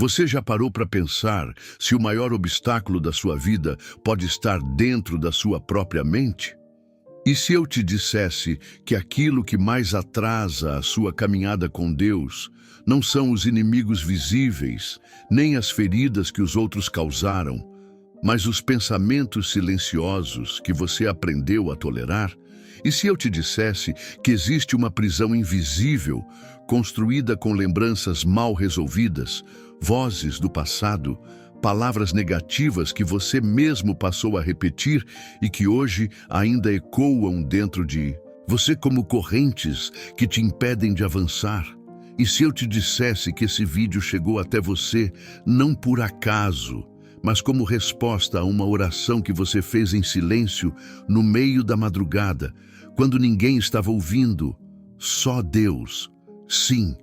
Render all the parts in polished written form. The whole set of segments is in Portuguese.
Você já parou para pensar se o maior obstáculo da sua vida pode estar dentro da sua própria mente? E se eu te dissesse que aquilo que mais atrasa a sua caminhada com Deus não são os inimigos visíveis, nem as feridas que os outros causaram, mas os pensamentos silenciosos que você aprendeu a tolerar? E se eu te dissesse que existe uma prisão invisível, construída com lembranças mal resolvidas, vozes do passado, palavras negativas que você mesmo passou a repetir e que hoje ainda ecoam dentro de você como correntes que te impedem de avançar? E se eu te dissesse que esse vídeo chegou até você não por acaso, mas como resposta a uma oração que você fez em silêncio no meio da madrugada, quando ninguém estava ouvindo, só Deus? Sim,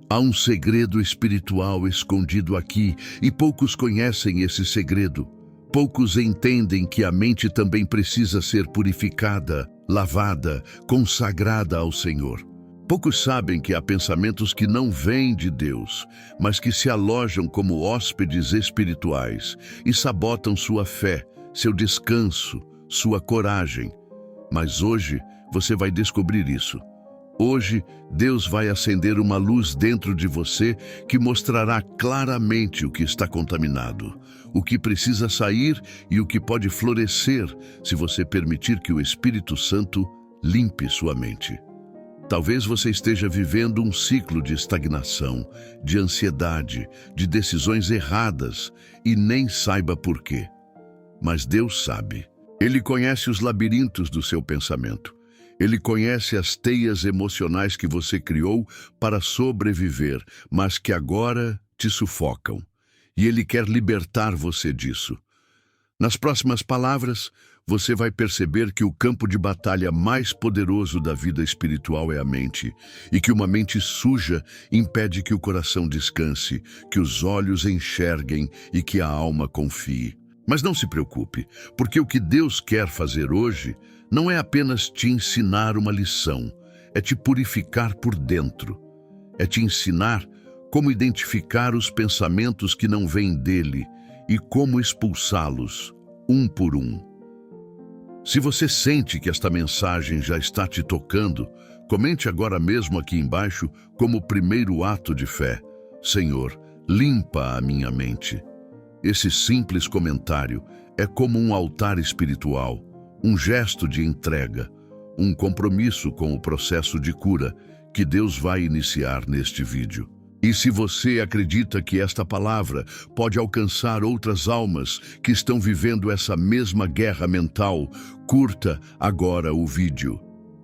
há um segredo espiritual escondido aqui e poucos conhecem esse segredo. Poucos entendem que a mente também precisa ser purificada, lavada, consagrada ao Senhor. Poucos sabem que há pensamentos que não vêm de Deus, mas que se alojam como hóspedes espirituais e sabotam sua fé, seu descanso, sua coragem. Mas hoje você vai descobrir isso. Hoje, Deus vai acender uma luz dentro de você que mostrará claramente o que está contaminado, o que precisa sair e o que pode florescer se você permitir que o Espírito Santo limpe sua mente. Talvez você esteja vivendo um ciclo de estagnação, de ansiedade, de decisões erradas e nem saiba por quê. Mas Deus sabe. Ele conhece os labirintos do seu pensamento. Ele conhece as teias emocionais que você criou para sobreviver, mas que agora te sufocam. E Ele quer libertar você disso. Nas próximas palavras, você vai perceber que o campo de batalha mais poderoso da vida espiritual é a mente, e que uma mente suja impede que o coração descanse, que os olhos enxerguem e que a alma confie. Mas não se preocupe, porque o que Deus quer fazer hoje não é apenas te ensinar uma lição, é te purificar por dentro. É te ensinar como identificar os pensamentos que não vêm dele e como expulsá-los, um por um. Se você sente que esta mensagem já está te tocando, comente agora mesmo aqui embaixo como primeiro ato de fé: Senhor, limpa a minha mente. Esse simples comentário é como um altar espiritual, um gesto de entrega, um compromisso com o processo de cura que Deus vai iniciar neste vídeo. E se você acredita que esta palavra pode alcançar outras almas que estão vivendo essa mesma guerra mental, curta agora o vídeo.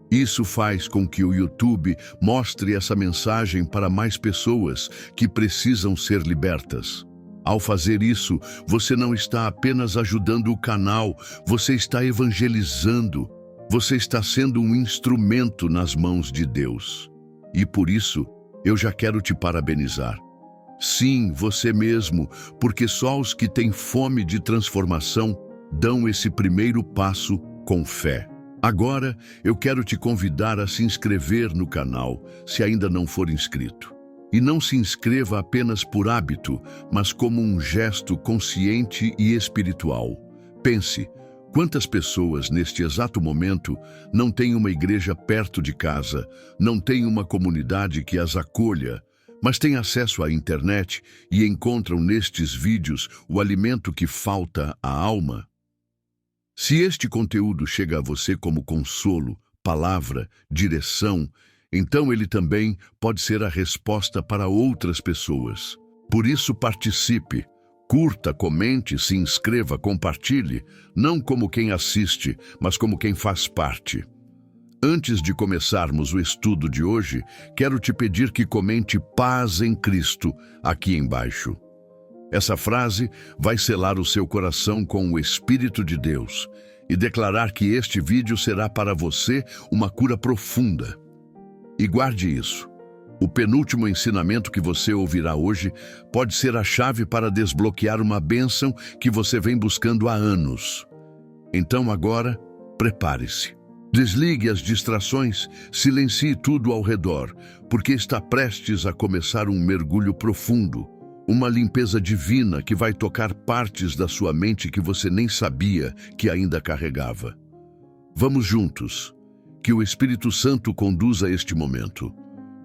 Isso faz com que o YouTube mostre essa mensagem para mais pessoas que precisam ser libertas. Ao fazer isso, você não está apenas ajudando o canal, você está evangelizando. Você está sendo um instrumento nas mãos de Deus. E por isso, eu já quero te parabenizar. Sim, você mesmo, porque só os que têm fome de transformação dão esse primeiro passo com fé. Agora, eu quero te convidar a se inscrever no canal, se ainda não for inscrito. E não se inscreva apenas por hábito, mas como um gesto consciente e espiritual. Pense, quantas pessoas neste exato momento não têm uma igreja perto de casa, não têm uma comunidade que as acolha, mas têm acesso à internet e encontram nestes vídeos o alimento que falta à alma? Se este conteúdo chega a você como consolo, palavra, direção, então ele também pode ser a resposta para outras pessoas. Por isso participe, curta, comente, se inscreva, compartilhe, não como quem assiste, mas como quem faz parte. Antes de começarmos o estudo de hoje, quero te pedir que comente paz em Cristo aqui embaixo. Essa frase vai selar o seu coração com o Espírito de Deus e declarar que este vídeo será para você uma cura profunda. E guarde isso. O penúltimo ensinamento que você ouvirá hoje pode ser a chave para desbloquear uma bênção que você vem buscando há anos. Então agora, prepare-se. Desligue as distrações, silencie tudo ao redor, porque está prestes a começar um mergulho profundo, Uma limpeza divina que vai tocar partes da sua mente que você nem sabia que ainda carregava. Vamos juntos. Que o Espírito Santo conduza este momento.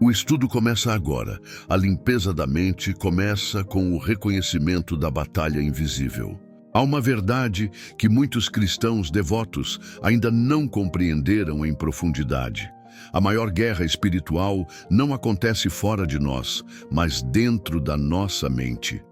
O estudo começa agora. A limpeza da mente começa com o reconhecimento da batalha invisível. Há uma verdade que muitos cristãos devotos ainda não compreenderam em profundidade. A maior guerra espiritual não acontece fora de nós, mas dentro da nossa mente.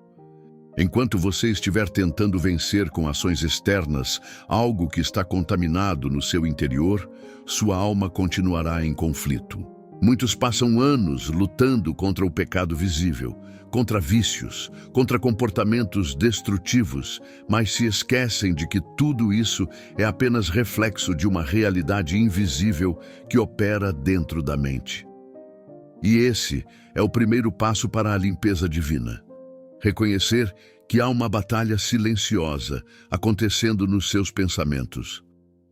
Enquanto você estiver tentando vencer com ações externas algo que está contaminado no seu interior, sua alma continuará em conflito. Muitos passam anos lutando contra o pecado visível, contra vícios, contra comportamentos destrutivos, mas se esquecem de que tudo isso é apenas reflexo de uma realidade invisível que opera dentro da mente. E esse é o primeiro passo para a limpeza divina. Reconhecer que há uma batalha silenciosa acontecendo nos seus pensamentos.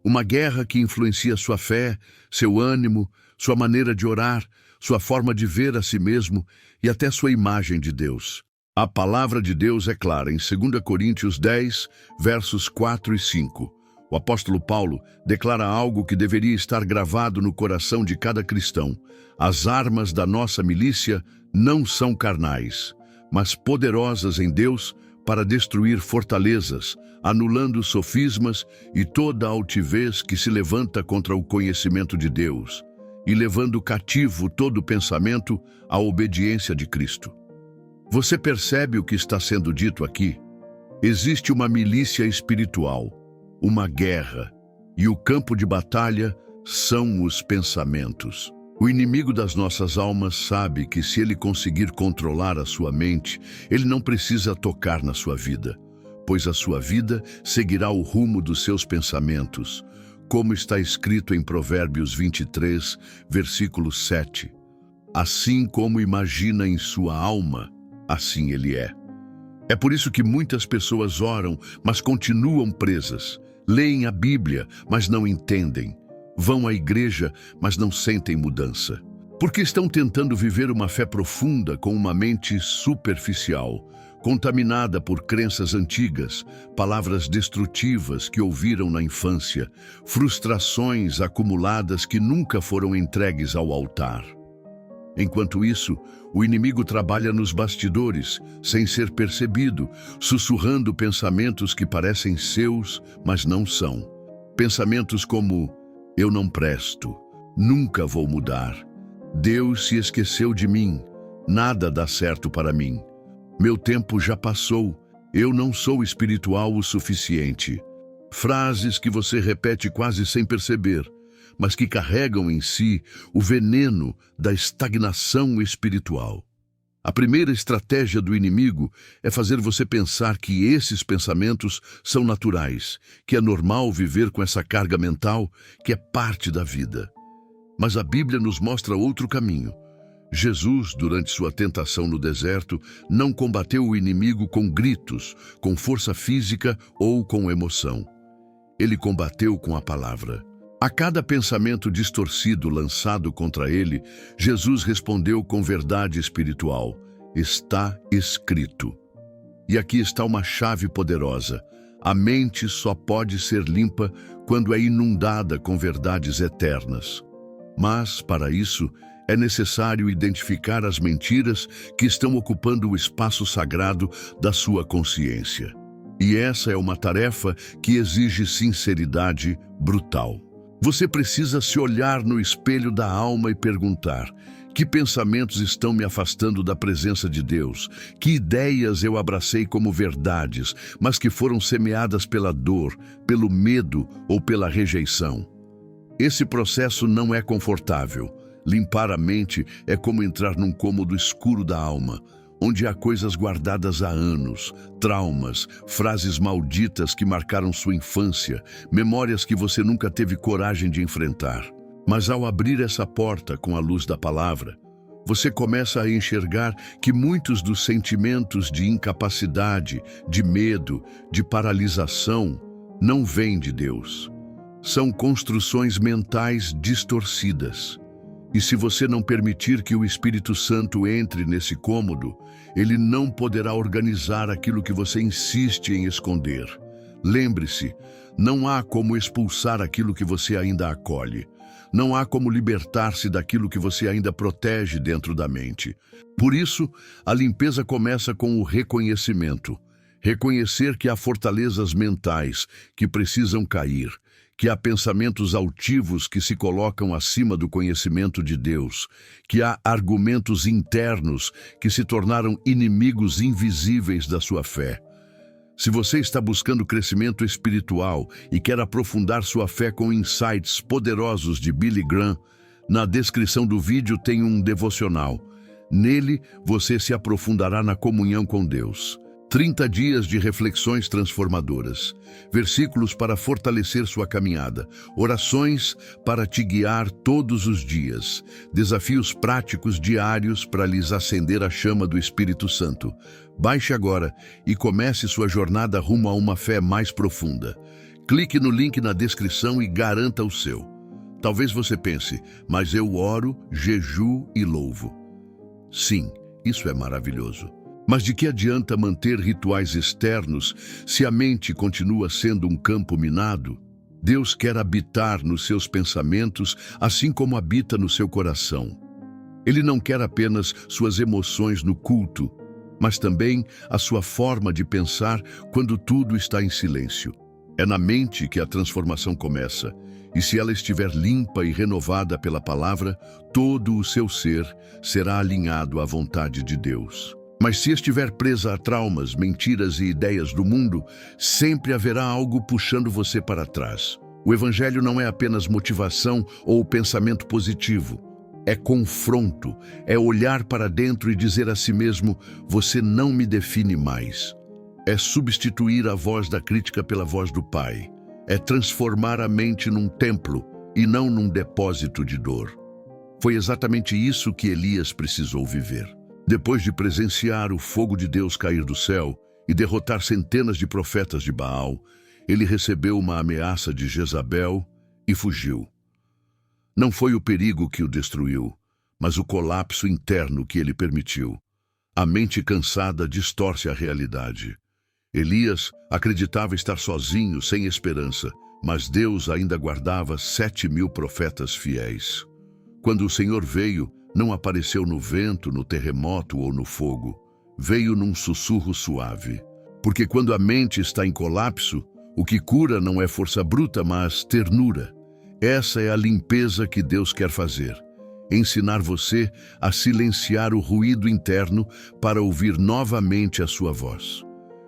Uma guerra que influencia sua fé, seu ânimo, sua maneira de orar, sua forma de ver a si mesmo e até sua imagem de Deus. A palavra de Deus é clara em 2 Coríntios 10, versos 4 e 5. O apóstolo Paulo declara algo que deveria estar gravado no coração de cada cristão. As armas da nossa milícia não são carnais, mas poderosas em Deus para destruir fortalezas, anulando sofismas e toda a altivez que se levanta contra o conhecimento de Deus, e levando cativo todo pensamento à obediência de Cristo. Você percebe o que está sendo dito aqui? Existe uma milícia espiritual, uma guerra, e o campo de batalha são os pensamentos. O inimigo das nossas almas sabe que se ele conseguir controlar a sua mente, ele não precisa tocar na sua vida, pois a sua vida seguirá o rumo dos seus pensamentos, como está escrito em Provérbios 23, versículo 7. Assim como imagina em sua alma, assim ele é. É por isso que muitas pessoas oram, mas continuam presas. Leem a Bíblia, mas não entendem. Vão à igreja, mas não sentem mudança. Porque estão tentando viver uma fé profunda com uma mente superficial, contaminada por crenças antigas, palavras destrutivas que ouviram na infância, frustrações acumuladas que nunca foram entregues ao altar. Enquanto isso, o inimigo trabalha nos bastidores, sem ser percebido, sussurrando pensamentos que parecem seus, mas não são. Pensamentos como: eu não presto, nunca vou mudar, Deus se esqueceu de mim, nada dá certo para mim, meu tempo já passou, eu não sou espiritual o suficiente. Frases que você repete quase sem perceber, mas que carregam em si o veneno da estagnação espiritual. A primeira estratégia do inimigo é fazer você pensar que esses pensamentos são naturais, que é normal viver com essa carga mental, que é parte da vida. Mas a Bíblia nos mostra outro caminho. Jesus, durante sua tentação no deserto, não combateu o inimigo com gritos, com força física ou com emoção. Ele combateu com a palavra. A cada pensamento distorcido lançado contra ele, Jesus respondeu com verdade espiritual: está escrito. E aqui está uma chave poderosa. A mente só pode ser limpa quando é inundada com verdades eternas. Mas, para isso, é necessário identificar as mentiras que estão ocupando o espaço sagrado da sua consciência. E essa é uma tarefa que exige sinceridade brutal. Você precisa se olhar no espelho da alma e perguntar: que pensamentos estão me afastando da presença de Deus? Que ideias eu abracei como verdades, mas que foram semeadas pela dor, pelo medo ou pela rejeição? Esse processo não é confortável. Limpar a mente é como entrar num cômodo escuro da alma, onde há coisas guardadas há anos, traumas, frases malditas que marcaram sua infância, memórias que você nunca teve coragem de enfrentar. Mas ao abrir essa porta com a luz da palavra, você começa a enxergar que muitos dos sentimentos de incapacidade, de medo, de paralisação, não vêm de Deus. São construções mentais distorcidas. E se você não permitir que o Espírito Santo entre nesse cômodo, ele não poderá organizar aquilo que você insiste em esconder. Lembre-se, não há como expulsar aquilo que você ainda acolhe. Não há como libertar-se daquilo que você ainda protege dentro da mente. Por isso, a limpeza começa com o reconhecimento. Reconhecer que há fortalezas mentais que precisam cair, que há pensamentos altivos que se colocam acima do conhecimento de Deus, que há argumentos internos que se tornaram inimigos invisíveis da sua fé. Se você está buscando crescimento espiritual e quer aprofundar sua fé com insights poderosos de Billy Graham, na descrição do vídeo tem um devocional. Nele, você se aprofundará na comunhão com Deus. 30 dias de reflexões transformadoras, versículos para fortalecer sua caminhada, orações para te guiar todos os dias, desafios práticos diários para lhes acender a chama do Espírito Santo. Baixe agora e comece sua jornada rumo a uma fé mais profunda. Clique no link na descrição e garanta o seu. Talvez você pense, mas eu oro, jejuo e louvo. Sim, isso é maravilhoso. Mas de que adianta manter rituais externos se a mente continua sendo um campo minado? Deus quer habitar nos seus pensamentos, assim como habita no seu coração. Ele não quer apenas suas emoções no culto, mas também a sua forma de pensar quando tudo está em silêncio. É na mente que a transformação começa, e se ela estiver limpa e renovada pela palavra, todo o seu ser será alinhado à vontade de Deus. Mas se estiver presa a traumas, mentiras e ideias do mundo, sempre haverá algo puxando você para trás. O Evangelho não é apenas motivação ou pensamento positivo. É confronto, é olhar para dentro e dizer a si mesmo, você não me define mais. É substituir a voz da crítica pela voz do Pai. É transformar a mente num templo e não num depósito de dor. Foi exatamente isso que Elias precisou viver. Depois de presenciar o fogo de Deus cair do céu e derrotar centenas de profetas de Baal, ele recebeu uma ameaça de Jezabel e fugiu. Não foi o perigo que o destruiu, mas o colapso interno que ele permitiu. A mente cansada distorce a realidade. Elias acreditava estar sozinho, sem esperança, mas Deus ainda guardava 7.000 profetas fiéis. Quando o Senhor veio, não apareceu no vento, no terremoto ou no fogo. Veio num sussurro suave. Porque quando a mente está em colapso, o que cura não é força bruta, mas ternura. Essa é a limpeza que Deus quer fazer. Ensinar você a silenciar o ruído interno para ouvir novamente a sua voz.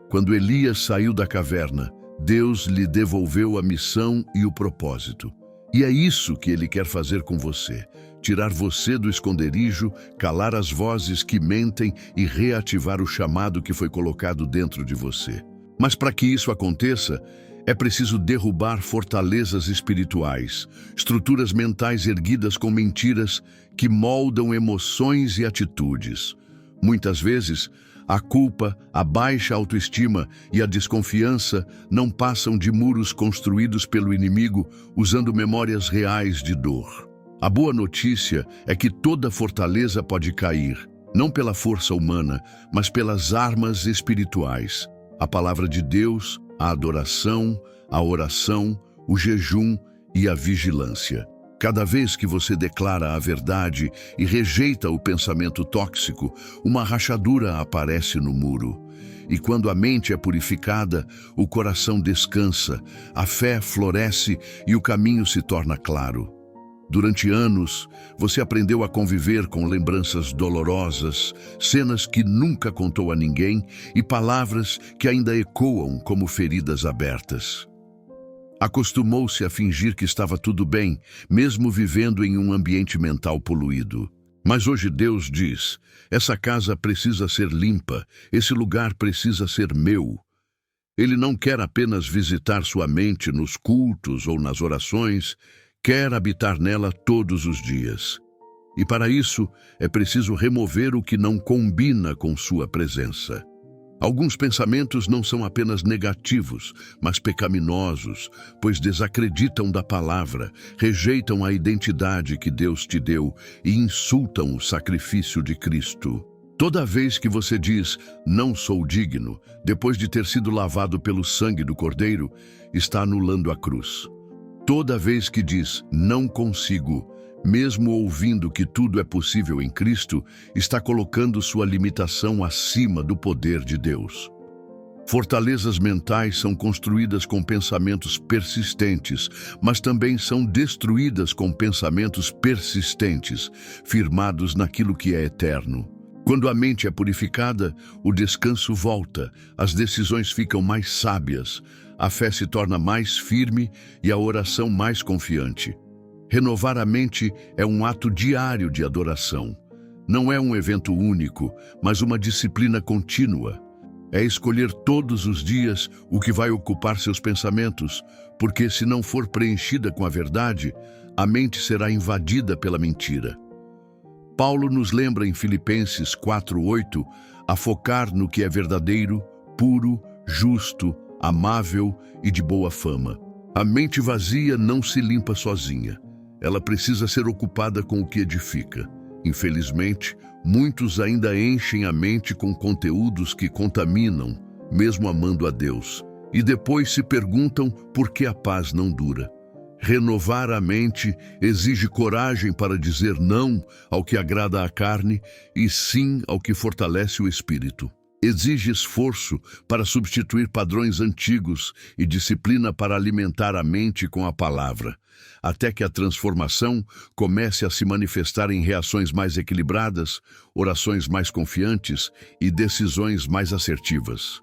Quando Elias saiu da caverna, Deus lhe devolveu a missão e o propósito. E é isso que Ele quer fazer com você. Tirar você do esconderijo, calar as vozes que mentem e reativar o chamado que foi colocado dentro de você. Mas para que isso aconteça, é preciso derrubar fortalezas espirituais, estruturas mentais erguidas com mentiras que moldam emoções e atitudes. Muitas vezes, a culpa, a baixa autoestima e a desconfiança não passam de muros construídos pelo inimigo usando memórias reais de dor. A boa notícia é que toda fortaleza pode cair, não pela força humana, mas pelas armas espirituais. A palavra de Deus, a adoração, a oração, o jejum e a vigilância. Cada vez que você declara a verdade e rejeita o pensamento tóxico, uma rachadura aparece no muro. E quando a mente é purificada, o coração descansa, a fé floresce e o caminho se torna claro. Durante anos, você aprendeu a conviver com lembranças dolorosas, cenas que nunca contou a ninguém e palavras que ainda ecoam como feridas abertas. Acostumou-se a fingir que estava tudo bem, mesmo vivendo em um ambiente mental poluído. Mas hoje Deus diz, essa casa precisa ser limpa, esse lugar precisa ser meu. Ele não quer apenas visitar sua mente nos cultos ou nas orações, quer habitar nela todos os dias. E para isso, é preciso remover o que não combina com sua presença. Alguns pensamentos não são apenas negativos, mas pecaminosos, pois desacreditam da palavra, rejeitam a identidade que Deus te deu e insultam o sacrifício de Cristo. Toda vez que você diz, não sou digno, depois de ter sido lavado pelo sangue do Cordeiro, está anulando a cruz. Toda vez que diz, não consigo, mesmo ouvindo que tudo é possível em Cristo, está colocando sua limitação acima do poder de Deus. Fortalezas mentais são construídas com pensamentos persistentes, mas também são destruídas com pensamentos persistentes, firmados naquilo que é eterno. Quando a mente é purificada, o descanso volta, as decisões ficam mais sábias, a fé se torna mais firme e a oração mais confiante. Renovar a mente é um ato diário de adoração. Não é um evento único, mas uma disciplina contínua. É escolher todos os dias o que vai ocupar seus pensamentos, porque se não for preenchida com a verdade, a mente será invadida pela mentira. Paulo nos lembra em Filipenses 4:8 a focar no que é verdadeiro, puro, justo, amável e de boa fama. A mente vazia não se limpa sozinha. Ela precisa ser ocupada com o que edifica. Infelizmente, muitos ainda enchem a mente com conteúdos que contaminam, mesmo amando a Deus, e depois se perguntam por que a paz não dura. Renovar a mente exige coragem para dizer não ao que agrada à carne e sim ao que fortalece o espírito. Exige esforço para substituir padrões antigos e disciplina para alimentar a mente com a palavra, até que a transformação comece a se manifestar em reações mais equilibradas, orações mais confiantes e decisões mais assertivas.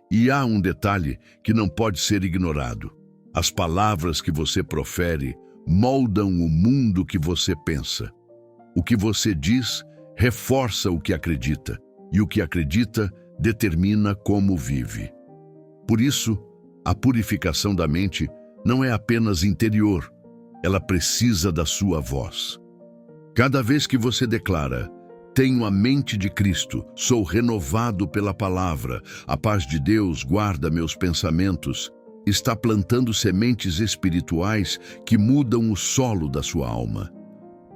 E há um detalhe que não pode ser ignorado. As palavras que você profere moldam o mundo que você pensa. O que você diz reforça o que acredita, e o que acredita determina como vive. Por isso, a purificação da mente não é apenas interior, ela precisa da sua voz. Cada vez que você declara, tenho a mente de Cristo, sou renovado pela palavra, a paz de Deus guarda meus pensamentos, está plantando sementes espirituais que mudam o solo da sua alma.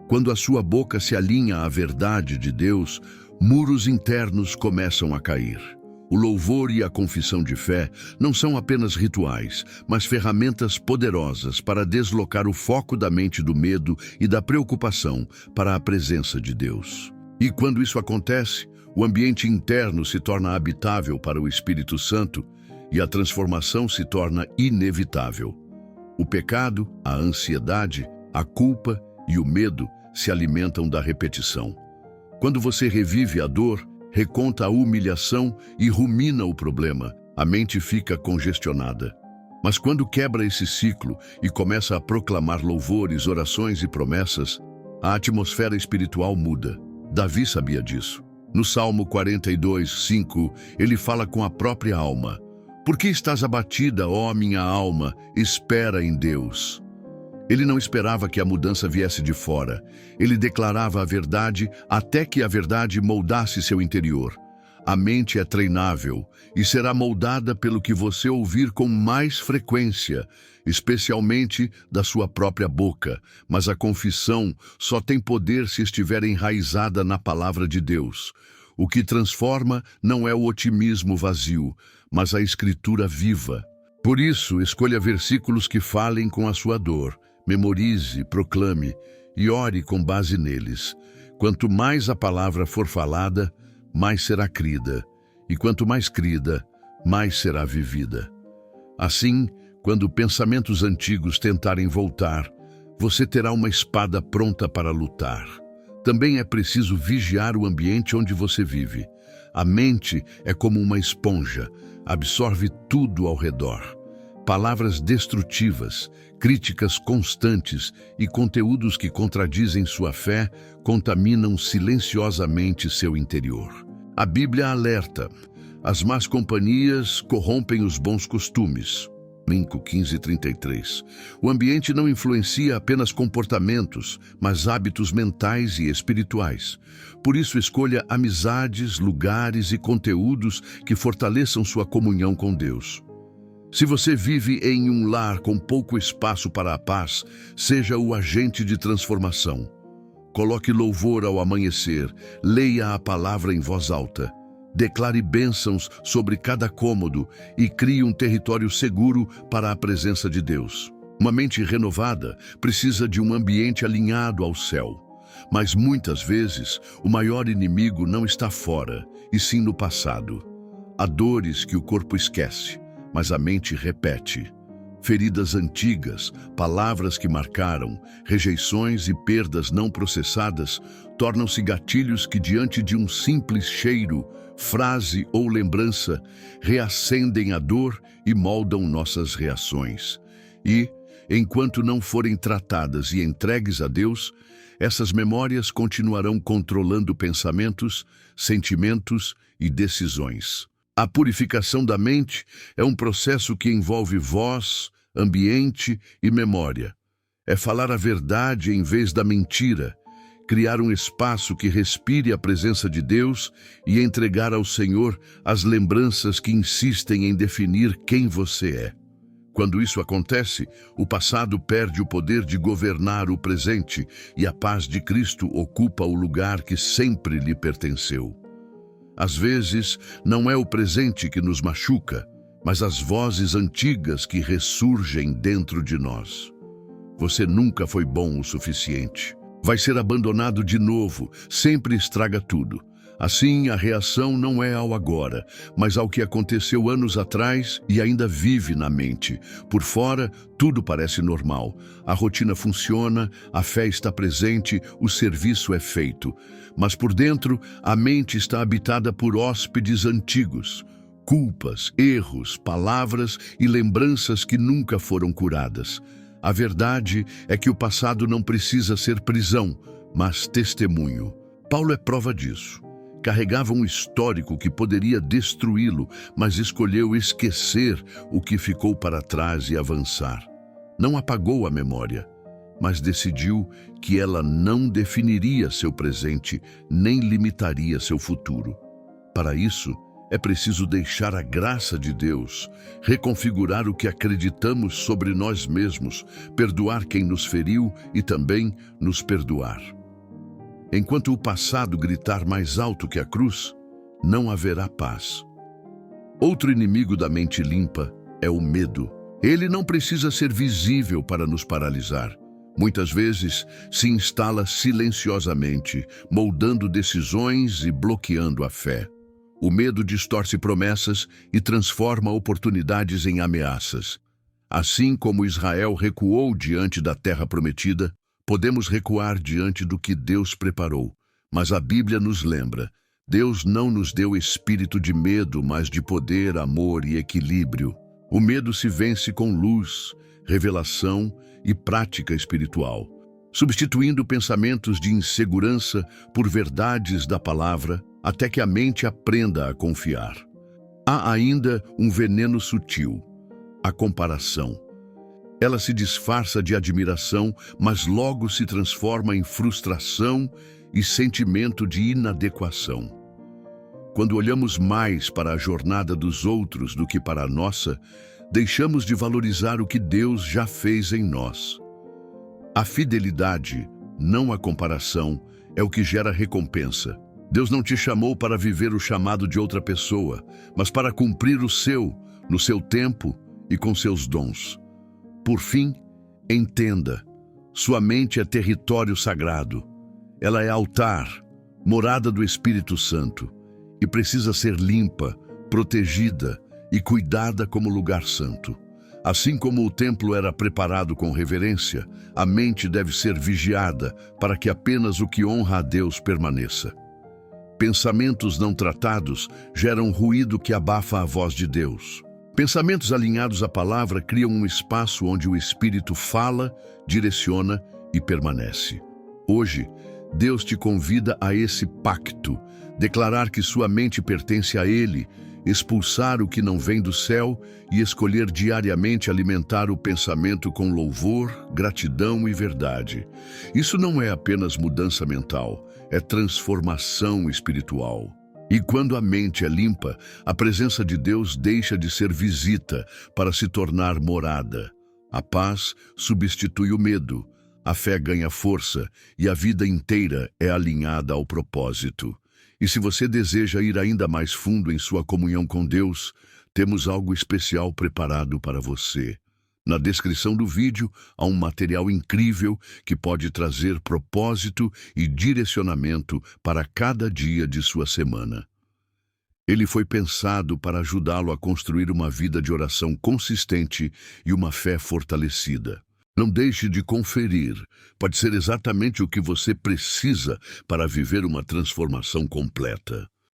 Quando a sua boca se alinha à verdade de Deus, muros internos começam a cair. O louvor e a confissão de fé não são apenas rituais, mas ferramentas poderosas para deslocar o foco da mente do medo e da preocupação para a presença de Deus. E quando isso acontece, o ambiente interno se torna habitável para o Espírito Santo e a transformação se torna inevitável. O pecado, a ansiedade, a culpa e o medo se alimentam da repetição. Quando você revive a dor, reconta a humilhação e rumina o problema, a mente fica congestionada. Mas quando quebra esse ciclo e começa a proclamar louvores, orações e promessas, a atmosfera espiritual muda. Davi sabia disso. No Salmo 42:5, ele fala com a própria alma: por que estás abatida, ó minha alma? Espera em Deus. Ele não esperava que a mudança viesse de fora. Ele declarava a verdade até que a verdade moldasse seu interior. A mente é treinável e será moldada pelo que você ouvir com mais frequência, especialmente da sua própria boca. Mas a confissão só tem poder se estiver enraizada na palavra de Deus. O que transforma não é o otimismo vazio, mas a escritura viva. Por isso, escolha versículos que falem com a sua dor. Memorize, proclame e ore com base neles. Quanto mais a palavra for falada, mais será crida. E quanto mais crida, mais será vivida. Assim, quando pensamentos antigos tentarem voltar, você terá uma espada pronta para lutar. Também é preciso vigiar o ambiente onde você vive. A mente é como uma esponja, absorve tudo ao redor. Palavras destrutivas, críticas constantes e conteúdos que contradizem sua fé contaminam silenciosamente seu interior. A Bíblia alerta: as más companhias corrompem os bons costumes. 15:33. O ambiente não influencia apenas comportamentos, mas hábitos mentais e espirituais. Por isso, escolha amizades, lugares e conteúdos que fortaleçam sua comunhão com Deus. Se você vive em um lar com pouco espaço para a paz, seja o agente de transformação. Coloque louvor ao amanhecer, leia a palavra em voz alta. Declare bênçãos sobre cada cômodo e crie um território seguro para a presença de Deus. Uma mente renovada precisa de um ambiente alinhado ao céu. Mas muitas vezes, o maior inimigo não está fora, e sim no passado. Há dores que o corpo esquece, mas a mente repete. Feridas antigas, palavras que marcaram, rejeições e perdas não processadas tornam-se gatilhos que, diante de um simples cheiro, frase ou lembrança, reacendem a dor e moldam nossas reações. E, enquanto não forem tratadas e entregues a Deus, essas memórias continuarão controlando pensamentos, sentimentos e decisões. A purificação da mente é um processo que envolve voz, ambiente e memória. É falar a verdade em vez da mentira, criar um espaço que respire a presença de Deus e entregar ao Senhor as lembranças que insistem em definir quem você é. Quando isso acontece, o passado perde o poder de governar o presente e a paz de Cristo ocupa o lugar que sempre lhe pertenceu. Às vezes, não é o presente que nos machuca, mas as vozes antigas que ressurgem dentro de nós. Você nunca foi bom o suficiente. Vai ser abandonado de novo, sempre estraga tudo. Assim, a reação não é ao agora, mas ao que aconteceu anos atrás e ainda vive na mente. Por fora, tudo parece normal. A rotina funciona, a fé está presente, o serviço é feito. Mas por dentro, a mente está habitada por hóspedes antigos. Culpas, erros, palavras e lembranças que nunca foram curadas. A verdade é que o passado não precisa ser prisão, mas testemunho. Paulo é prova disso. Carregava um histórico que poderia destruí-lo, mas escolheu esquecer o que ficou para trás e avançar. Não apagou a memória, mas decidiu que ela não definiria seu presente, nem limitaria seu futuro. Para isso, é preciso deixar a graça de Deus, reconfigurar o que acreditamos sobre nós mesmos, perdoar quem nos feriu e também nos perdoar. Enquanto o passado gritar mais alto que a cruz, não haverá paz. Outro inimigo da mente limpa é o medo. Ele não precisa ser visível para nos paralisar. Muitas vezes se instala silenciosamente, moldando decisões e bloqueando a fé. O medo distorce promessas e transforma oportunidades em ameaças. Assim como Israel recuou diante da terra prometida, podemos recuar diante do que Deus preparou. Mas a Bíblia nos lembra, Deus não nos deu espírito de medo, mas de poder, amor e equilíbrio. O medo se vence com luz, revelação e prática espiritual, substituindo pensamentos de insegurança por verdades da palavra, até que a mente aprenda a confiar. Há ainda um veneno sutil, a comparação. Ela se disfarça de admiração, mas logo se transforma em frustração e sentimento de inadequação. Quando olhamos mais para a jornada dos outros do que para a nossa, deixamos de valorizar o que Deus já fez em nós. A fidelidade, não a comparação, é o que gera recompensa. Deus não te chamou para viver o chamado de outra pessoa, mas para cumprir o seu, no seu tempo e com seus dons. Por fim, entenda, sua mente é território sagrado. Ela é altar, morada do Espírito Santo, e precisa ser limpa, protegida e cuidada como lugar santo. Assim como o templo era preparado com reverência, a mente deve ser vigiada para que apenas o que honra a Deus permaneça. Pensamentos não tratados geram ruído que abafa a voz de Deus. Pensamentos alinhados à palavra criam um espaço onde o Espírito fala, direciona e permanece. Hoje, Deus te convida a esse pacto, declarar que sua mente pertence a Ele expulsar o que não vem do céu e escolher diariamente alimentar o pensamento com louvor, gratidão e verdade. Isso não é apenas mudança mental, é transformação espiritual. E quando a mente é limpa, a presença de Deus deixa de ser visita para se tornar morada. A paz substitui o medo, a fé ganha força e a vida inteira é alinhada ao propósito. E se você deseja ir ainda mais fundo em sua comunhão com Deus, temos algo especial preparado para você. Na descrição do vídeo há um material incrível que pode trazer propósito e direcionamento para cada dia de sua semana. Ele foi pensado para ajudá-lo a construir uma vida de oração consistente e uma fé fortalecida. Não deixe de conferir. Pode ser exatamente o que você precisa para viver uma transformação completa.